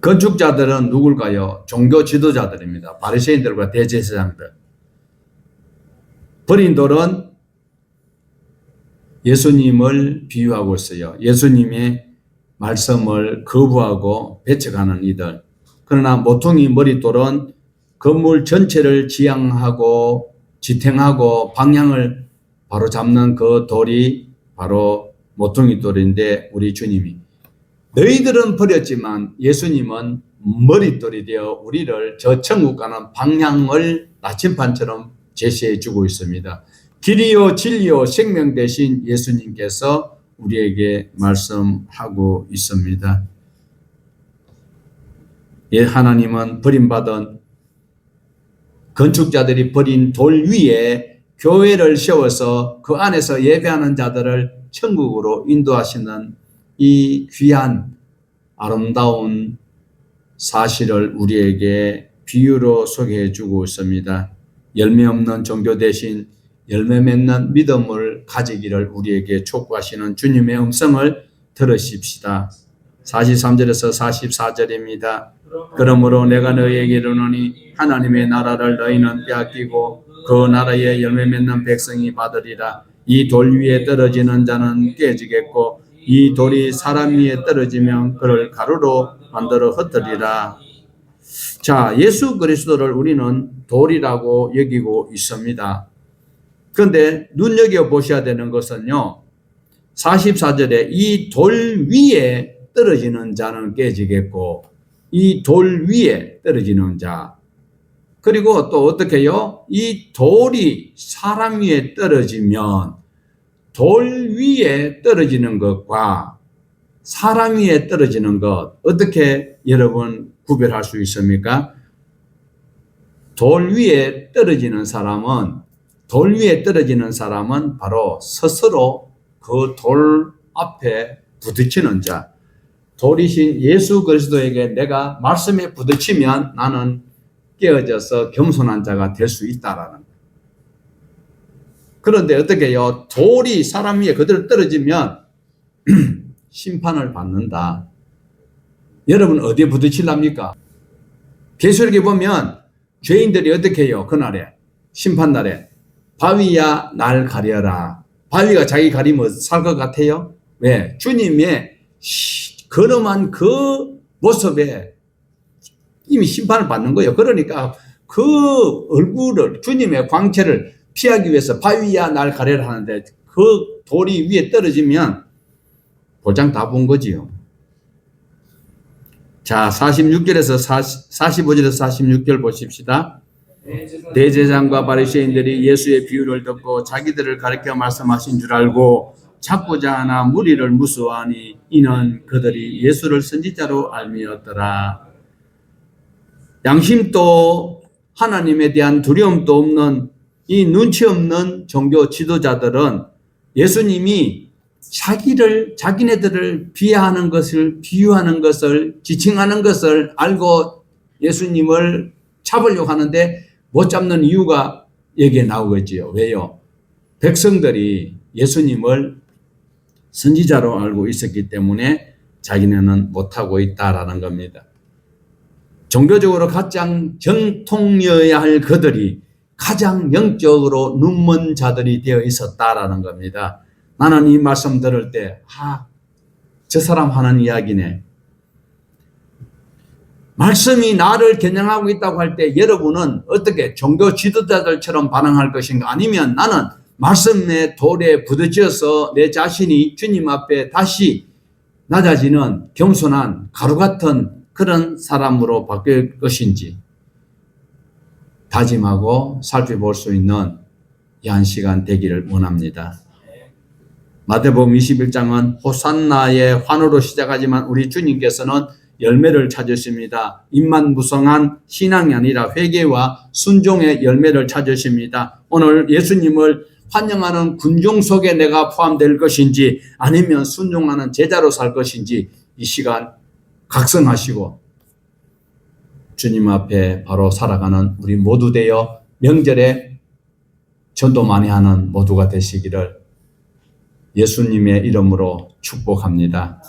건축자들은 누굴까요? 종교 지도자들입니다. 바리새인들과 대제사장들. 버린 돌은 예수님을 비유하고 있어요. 예수님의 말씀을 거부하고 배척하는 이들. 그러나 모퉁이 머릿돌은 건물 전체를 지향하고 지탱하고 방향을 바로 잡는 그 돌이 바로 모퉁이 돌인데 우리 주님이 너희들은 버렸지만 예수님은 머릿돌이 되어 우리를 저 천국 가는 방향을 나침반처럼 제시해 주고 있습니다. 길이요 진리요 생명 되신 예수님께서 우리에게 말씀하고 있습니다. 예, 하나님은 버림받은 건축자들이 버린 돌 위에 교회를 세워서 그 안에서 예배하는 자들을 천국으로 인도하시는 이 귀한 아름다운 사실을 우리에게 비유로 소개해 주고 있습니다. 열매 없는 종교 대신 열매 맺는 믿음을 가지기를 우리에게 촉구하시는 주님의 음성을 들으십시다. 43절에서 44절입니다. 그러므로 내가 너희에게 이르노니 하나님의 나라를 너희는 빼앗기고 그 나라의 열매 맺는 백성이 받으리라. 이 돌 위에 떨어지는 자는 깨지겠고 이 돌이 사람 위에 떨어지면 그를 가루로 만들어 흩으리라. 자, 예수 그리스도를 우리는 돌이라고 여기고 있습니다. 그런데 눈여겨보셔야 되는 것은요, 44절에 이 돌 위에 떨어지는 자는 깨지겠고 이 돌 위에 떨어지는 자, 그리고 또 어떻게 해요? 이 돌이 사람 위에 떨어지면 돌 위에 떨어지는 것과 사람 위에 떨어지는 것, 어떻게 여러분 구별할 수 있습니까? 돌 위에 떨어지는 사람은 바로 스스로 그 돌 앞에 부딪히는 자, 돌이신 예수 그리스도에게 내가 말씀에 부딪히면 나는 깨어져서 겸손한 자가 될 수 있다라는 거예요. 그런데 어떻게 해요? 돌이 사람 위에 그대로 떨어지면 심판을 받는다. 여러분 어디에 부딪힐랍니까? 계시록에 보면 죄인들이 어떻게 해요? 그날에 심판날에 바위야 날 가려라. 바위가 자기 가리면 살 것 같아요? 왜? 주님의 근엄한 그 모습에 이미 심판을 받는 거예요. 그러니까 그 얼굴을, 주님의 광채를 피하기 위해서 바위야 날 가려라 하는데 그 돌이 위에 떨어지면 볼장 다 본 거지요. 자, 45절에서 46절 보십시다. 대제사장과 바리새인들이 예수의 비유를 듣고 자기들을 가르쳐 말씀하신 줄 알고 찾고자 하나 무리를 무수하니 이는 그들이 예수를 선지자로 알미었더라. 양심도 하나님에 대한 두려움도 없는 이 눈치 없는 종교 지도자들은 예수님이 자기네들을 비하하는 것을, 비유하는 것을, 지칭하는 것을 알고 예수님을 잡으려고 하는데 못 잡는 이유가 여기에 나오겠지요. 왜요? 백성들이 예수님을 선지자로 알고 있었기 때문에 자기네는 못하고 있다라는 겁니다. 종교적으로 가장 정통이어야 할 그들이 가장 영적으로 눈먼 자들이 되어 있었다라는 겁니다. 나는 이 말씀 들을 때, 저 사람 하는 이야기네. 말씀이 나를 겨냥하고 있다고 할 때 여러분은 어떻게 종교 지도자들처럼 반응할 것인가? 아니면 나는 말씀의 돌에 부딪혀서 내 자신이 주님 앞에 다시 낮아지는 겸손한 가루 같은 그런 사람으로 바뀔 것인지 다짐하고 살펴볼 수 있는 이 한 시간 되기를 원합니다. 마태복음 21장은 호산나의 환호로 시작하지만 우리 주님께서는 열매를 찾으십니다. 입만 무성한 신앙이 아니라 회개와 순종의 열매를 찾으십니다. 오늘 예수님을 환영하는 군중 속에 내가 포함될 것인지 아니면 순종하는 제자로 살 것인지 이 시간 각성하시고 주님 앞에 바로 살아가는 우리 모두 되어 명절에 전도 많이 하는 모두가 되시기를 예수님의 이름으로 축복합니다.